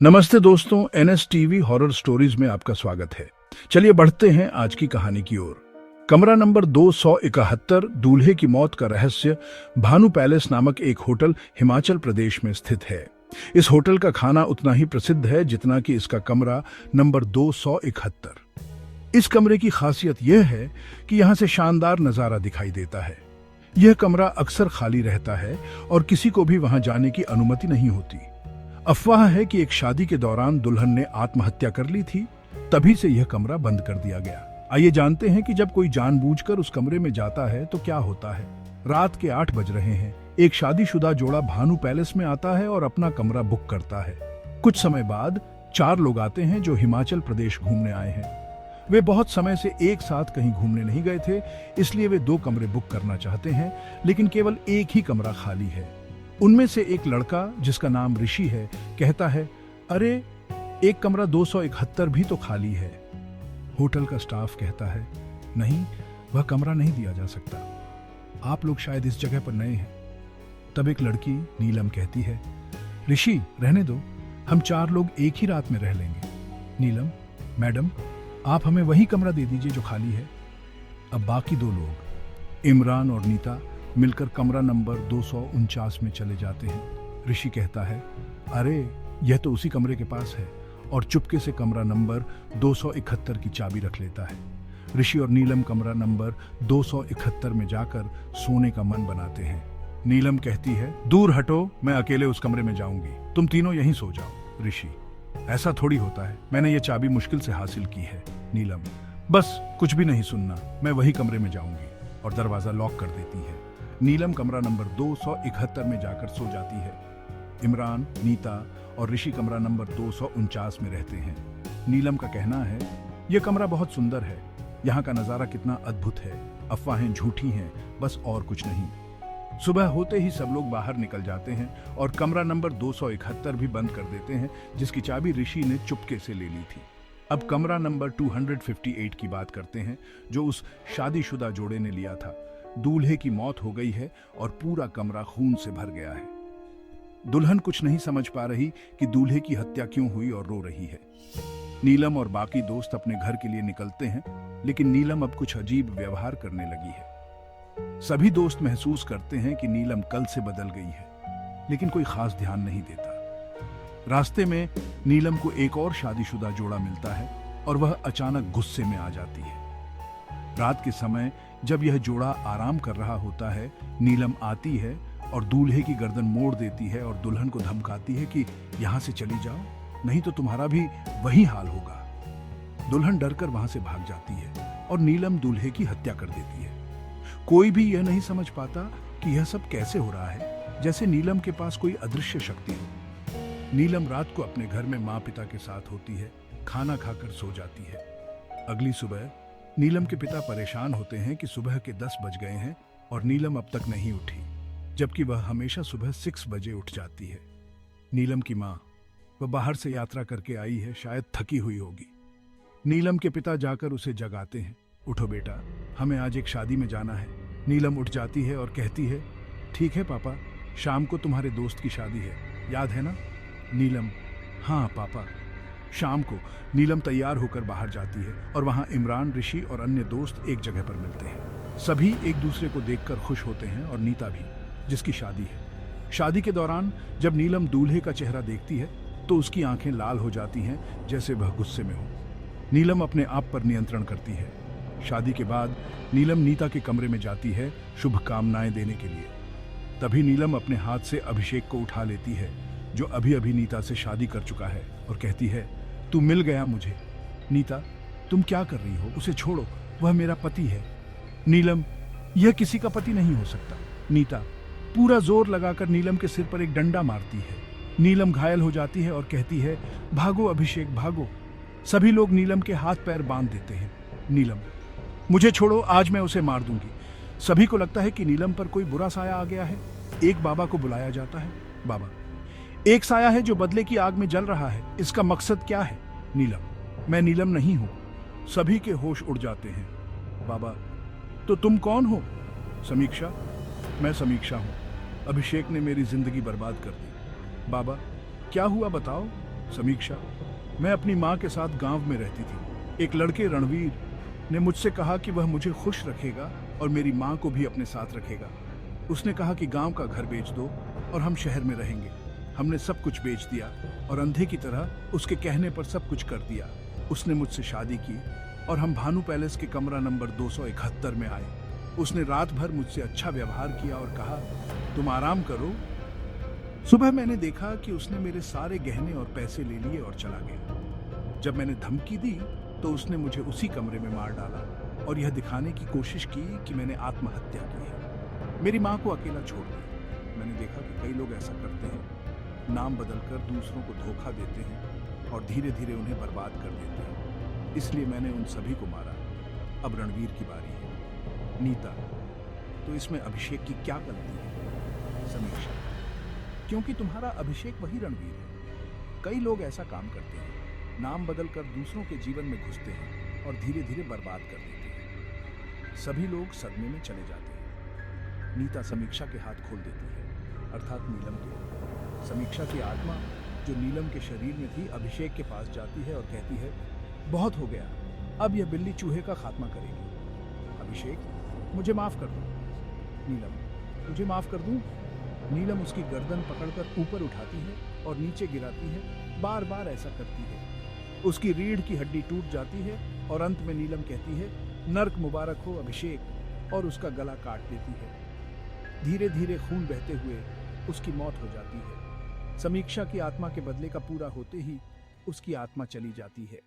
नमस्ते दोस्तों, NS TV horror stories में आपका स्वागत है। चलिए बढ़ते हैं आज की कहानी की ओर। कमरा नंबर 271, दूल्हे की मौत का रहस्य। भानु पैलेस नामक एक होटल हिमाचल प्रदेश में स्थित है। इस होटल का खाना उतना ही प्रसिद्ध है जितना कि इसका कमरा नंबर 271। इस कमरे की खासियत यह है कि यहाँ से शानदार नजारा दिखाई देता है। यह कमरा अक्सर खाली रहता है और किसी को भी वहां जाने की अनुमति नहीं होती। अफवाह है कि एक शादी के दौरान दुल्हन ने आत्महत्या कर ली थी, तभी से यह कमरा बंद कर दिया गया। आइए जानते हैं कि जब कोई जानबूझकर उस कमरे में जाता है तो क्या होता है। रात के 8 बज रहे हैं। एक शादीशुदा जोड़ा भानु पैलेस में आता है और अपना कमरा बुक करता है। कुछ समय बाद 4 लोग आते हैं जो हिमाचल प्रदेश घूमने आए हैं। वे बहुत समय से एक साथ कहीं घूमने नहीं गए थे, इसलिए वे 2 कमरे बुक करना चाहते हैं, लेकिन केवल एक ही कमरा खाली है। उनमें से एक लड़का, जिसका नाम ऋषि है, कहता है, अरे एक कमरा 271 भी तो खाली है। होटल का स्टाफ कहता है, नहीं, वह कमरा नहीं दिया जा सकता, आप लोग शायद इस जगह पर नए हैं। तब एक लड़की नीलम कहती है, ऋषि रहने दो, हम 4 लोग एक ही रात में रह लेंगे। नीलम, मैडम आप हमें वही कमरा दे दीजिए जो खाली है। अब बाकी 2 लोग, इमरान और नीता, मिलकर कमरा नंबर 249 में चले जाते हैं। ऋषि कहता है, अरे यह तो उसी कमरे के पास है, और चुपके से कमरा नंबर 271 की चाबी रख लेता है। ऋषि और नीलम कमरा नंबर 271 में जाकर सोने का मन बनाते हैं। नीलम कहती है, दूर हटो, मैं अकेले उस कमरे में जाऊंगी, तुम तीनों यहीं सो जाओ। ऋषि, ऐसा थोड़ी होता है, मैंने ये चाबी मुश्किल से हासिल की है। नीलम, बस कुछ भी नहीं सुनना, मैं वही कमरे में जाऊंगी, और दरवाजा लॉक कर देती है। नीलम कमरा नंबर 271 में जाकर सो जाती है। इमरान, नीता और ऋषि कमरा नंबर 249 में रहते हैं। नीलम का कहना है, यह कमरा बहुत सुंदर है, यहाँ का नजारा कितना अद्भुत है, अफवाहें झूठी हैं, बस और कुछ नहीं। सुबह होते ही सब लोग बाहर निकल जाते हैं और कमरा नंबर 271 भी बंद कर देते हैं, जिसकी चाबी ऋषि ने चुपके से ले ली थी। अब कमरा नंबर 258 की बात करते हैं, जो उस शादीशुदा जोड़े ने लिया था। दूल्हे की मौत हो गई है और पूरा कमरा खून से भर गया है। दुल्हन कुछ नहीं समझ पा रही कि दूल्हे की हत्या क्यों हुई और रो रही है। नीलम और बाकी दोस्त अपने घर के लिए निकलते हैं, लेकिन नीलम अब कुछ अजीब व्यवहार करने लगी है। सभी दोस्त महसूस करते हैं कि नीलम कल से बदल गई है, लेकिन कोई खास ध्यान नहीं देता। रास्ते में नीलम को एक और शादीशुदा जोड़ा मिलता है और वह अचानक गुस्से में आ जाती है। रात के समय जब यह जोड़ा आराम कर रहा होता है, नीलम आती है और दूल्हे की गर्दन मोड़ देती है और दुल्हन को धमकाती है कि यहां से चली जाओ, नहीं तो तुम्हारा भी वही हाल होगा। दुल्हन डरकर वहां से भाग जाती है और नीलम दूल्हे की हत्या कर देती है। कोई भी यह नहीं समझ पाता कि यह सब कैसे हो रहा है, जैसे नीलम के पास कोई अदृश्य शक्ति हो। नीलम रात को अपने घर में माँ पिता के साथ होती है, खाना खाकर सो जाती है। अगली सुबह नीलम के पिता परेशान होते हैं कि सुबह के 10 बज गए हैं और नीलम अब तक नहीं उठी, जबकि वह हमेशा सुबह 6 बजे उठ जाती है। नीलम की माँ, वह बाहर से यात्रा करके आई है, शायद थकी हुई होगी। नीलम के पिता जाकर उसे जगाते हैं, उठो बेटा, हमें आज एक शादी में जाना है। नीलम उठ जाती है और कहती है, ठीक है पापा, शाम को तुम्हारे दोस्त की शादी है, याद है ना? नीलम, हाँ पापा। शाम को नीलम तैयार होकर बाहर जाती है और वहां इमरान, ऋषि और अन्य दोस्त एक जगह पर मिलते हैं। सभी एक दूसरे को देखकर खुश होते हैं और नीता भी, जिसकी शादी है। शादी के दौरान जब नीलम दूल्हे का चेहरा देखती है तो उसकी आंखें लाल हो जाती हैं, जैसे वह गुस्से में हो। नीलम अपने आप पर नियंत्रण करती है। शादी के बाद नीलम नीता के कमरे में जाती है शुभकामनाएं देने के लिए। तभी नीलम अपने हाथ से अभिषेक को उठा लेती है, जो अभी अभी नीता से शादी कर चुका है, और कहती है, तू मिल गया मुझे। नीता, तुम क्या कर रही हो? उसे छोड़ो, वह मेरा पति है। नीलम, यह किसी का पति नहीं हो सकता। नीता पूरा जोर लगाकर नीलम के सिर पर एक डंडा मारती है। नीलम घायल हो जाती है और कहती है, भागो अभिषेक भागो। सभी लोग नीलम के हाथ पैर बांध देते हैं। नीलम, मुझे छोड़ो, आज मैं उसे मार दूंगी। सभी को लगता है कि नीलम पर कोई बुरा साया आ गया है। एक बाबा को बुलाया जाता है। बाबा, एक साया है जो बदले की आग में जल रहा है, इसका मकसद क्या है? नीलम, मैं नीलम नहीं हूं। सभी के होश उड़ जाते हैं। बाबा, तो तुम कौन हो? समीक्षा, मैं समीक्षा हूं। अभिषेक ने मेरी जिंदगी बर्बाद कर दी। बाबा, क्या हुआ बताओ? समीक्षा, मैं अपनी माँ के साथ गांव में रहती थी। एक लड़के रणवीर ने मुझसे कहा कि वह मुझे खुश रखेगा और मेरी माँ को भी अपने साथ रखेगा। उसने कहा कि गांव का घर बेच दो और हम शहर में रहेंगे। हमने सब कुछ बेच दिया और अंधे की तरह उसके कहने पर सब कुछ कर दिया। उसने मुझसे शादी की और हम भानु पैलेस के कमरा नंबर 271 में आए। उसने रात भर मुझसे अच्छा व्यवहार किया और कहा, तुम आराम करो। सुबह मैंने देखा कि उसने मेरे सारे गहने और पैसे ले लिए और चला गया। जब मैंने धमकी दी तो उसने मुझे उसी कमरे में मार डाला और यह दिखाने की कोशिश की कि मैंने आत्महत्या की है। मेरी माँ को अकेला छोड़ दिया। मैंने देखा कि कई लोग ऐसा करते हैं, नाम बदलकर दूसरों को धोखा देते हैं और धीरे धीरे उन्हें बर्बाद कर देते हैं। इसलिए मैंने उन सभी को मारा। अब रणवीर की बारी है। नीता, तो इसमें अभिषेक की क्या गलती है? समीक्षा, क्योंकि तुम्हारा अभिषेक वही रणवीर है। कई लोग ऐसा काम करते हैं, नाम बदलकर दूसरों के जीवन में घुसते हैं और धीरे धीरे बर्बाद कर देते हैं। सभी लोग सदमे में चले जाते हैं। नीता समीक्षा के हाथ खोल देती है, अर्थात नीलम के। समीक्षा की आत्मा जो नीलम के शरीर में थी अभिषेक के पास जाती है और कहती है, बहुत हो गया, अब यह बिल्ली चूहे का खात्मा करेगी। अभिषेक, मुझे माफ कर दो। नीलम, तुझे माफ कर दूं? नीलम उसकी गर्दन पकड़कर ऊपर उठाती है और नीचे गिराती है। बार बार ऐसा करती है। उसकी रीढ़ की हड्डी टूट जाती है और अंत में नीलम कहती है, नर्क मुबारक हो अभिषेक, और उसका गला काट देती है। धीरे धीरे खून बहते हुए उसकी मौत हो जाती है। समीक्षा की आत्मा के बदले का पूरा होते ही उसकी आत्मा चली जाती है।